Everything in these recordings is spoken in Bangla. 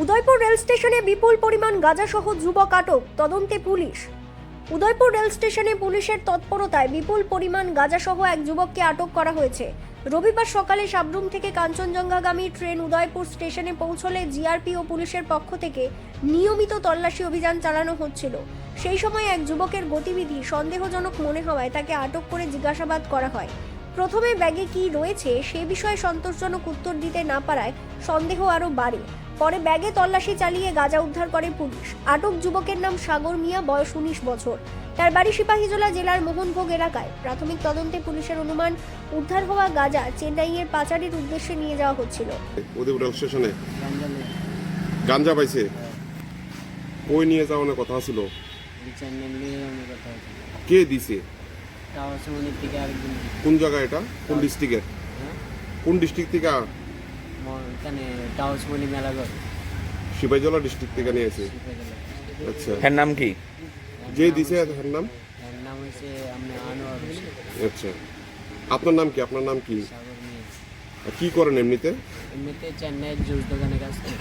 উদয়পুর রেল স্টেশনে বিপুল পরিমাণ গাঁজাসহ যুবক আটক, তদন্তে পুলিশ। উদয়পুর রেল স্টেশনে পুলিশের তৎপরতায় বিপুল পরিমাণ গাঁজাসহ এক যুবককে আটক করা হয়েছে। রবিবার সকালে সাবরুম থেকে কাঞ্চনজঙ্ঘাগামী ট্রেন উদয়পুর স্টেশনে পৌঁছলে জিআরপি ও পুলিশের পক্ষ থেকে নিয়মিত তল্লাশি অভিযান চালানো হচ্ছিল। সেই সময় এক যুবকের গতিবিধি সন্দেহজনক মনে হওয়ায় তাকে আটক করে জিজ্ঞাসাবাদ করা হয়। প্রথমে ব্যাগে কী রয়েছে সে বিষয়ে সন্তোষজনক উত্তর দিতে না পারায় সন্দেহ আরও বাড়ে। পরে ব্যাগে তল্লাশি চালিয়ে গাঁজা উদ্ধার করে পুলিশ। আটক যুবকের নাম সাগর মিয়া, বয়স 19 বছর। তার বাড়ি সিপাহীজলা জেলার মোহনভোগ এলাকায়। প্রাথমিক তদন্তে পুলিশের অনুমান উদ্ধার হওয়া গাঁজা চেন্নাইয়ের পাচারের উদ্দেশ্যে নিয়ে যাওয়া হচ্ছিল। উদয়পুর রেল স্টেশনে গাঞ্জা পাইছে, কই নিয়ে যাওয়ার কথা ছিল? কে দিছে? কোন জায়গা এটা? কোন ডিস্ট্রিক্টের? কোন ডিস্ট্রিক্ট থেকে? সিপাহীজলা ডিস্ট্রিক্ট থেকে নিয়ে এসে। আচ্ছা, এর নাম কি? যে দিছে এর নাম? আচ্ছা, আপনার নাম কি? আপনার নাম কি? কি করেন এমনিতে? চেন্নাইয়ের জুস দোকানে কাজ করি।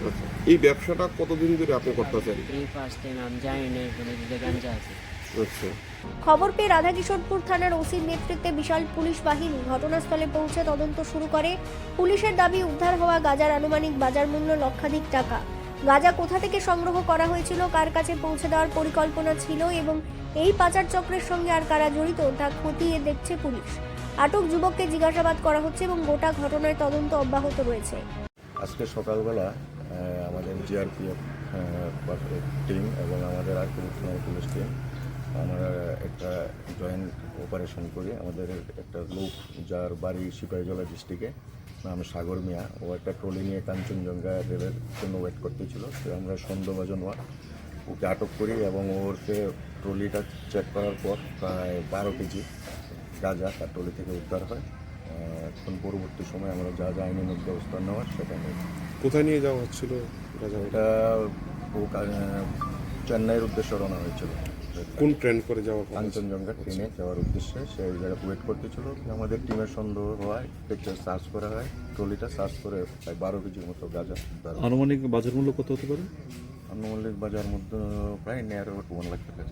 আচ্ছা, এই ব্যবসাটা কতদিন ধরে আপনি করতেছেন? এই ফার্স্ট টাইম, আমি জানি না এখানে যে গাঞ্জা আছে। আচ্ছা, খবর পেয়ে রাধাকিশোরপুর থানার ওসির নেতৃত্বে বিশাল পুলিশ বাহিনী ঘটনাস্থলে পৌঁছে তদন্ত শুরু করে। পুলিশের দাবি, উদ্ধার হওয়া গাঁজার আনুমানিক বাজার মূল্য লক্ষাধিক টাকা। গাঁজা কোথা থেকে সংগ্রহ করা হয়েছিল, কার কাছে পৌঁছে দেওয়ার পরিকল্পনা ছিল এবং এই পাচার চক্রের সঙ্গে আর কারা জড়িত তা খতিয়ে দেখছে পুলিশ। আটক যুবককে জিজ্ঞাসাবাদ করা হচ্ছে এবং গোটা ঘটনার তদন্ত অব্যাহত রয়েছে। আজকে সকালবেলা আমাদের জিআরপিএফ টিম এবং আমাদের আরপিএফ পুলিশ টিম আমরা একটা জয়েন্ট অপারেশন করি। আমাদের একটা লোক যার বাড়ি সিপাহীজলা ডিস্ট্রিক্টে, নাম সাগর মিয়া, ও একটা ট্রলি নিয়ে কাঞ্চনজঙ্ঘা রেলের জন্য ওয়েট করতেছিল। তো আমরা সন্দেহভাজন ওকে আটক করি এবং ওরকে ট্রলিটা চেক করার পর প্রায় 12 কেজি গাঁজা তার ট্রলি থেকে উদ্ধার হয়। এখন পরবর্তী সময় আমরা যা যা আইনানুগ ব্যবস্থা নেওয়ার সেটা নেই। কোথায় নিয়ে যাওয়া হচ্ছিল গাঁজা? এটা ও চেন্নাইয়ের উদ্দেশ্যে রওনা হয়েছিল। কোন ট্রেন করে যাওয়া? কাঞ্চনজঙ্ঘা ট্রেনে যাওয়ার উদ্দেশ্যে সেই জায়গায় ওয়েট করতেছিল। আমাদের টিমের সন্দেহ হওয়ায় পিকচার সার্চ করা হয়, ট্রলিটা সার্চ করে প্রায় 12 কেজির মতো গাঁজা উদ্ধার হয়। আনুমানিক বাজার মূল্য কত হতে পারে? আনুমানিক বাজার মধ্যে প্রায় 1.5 লাখ টাকা।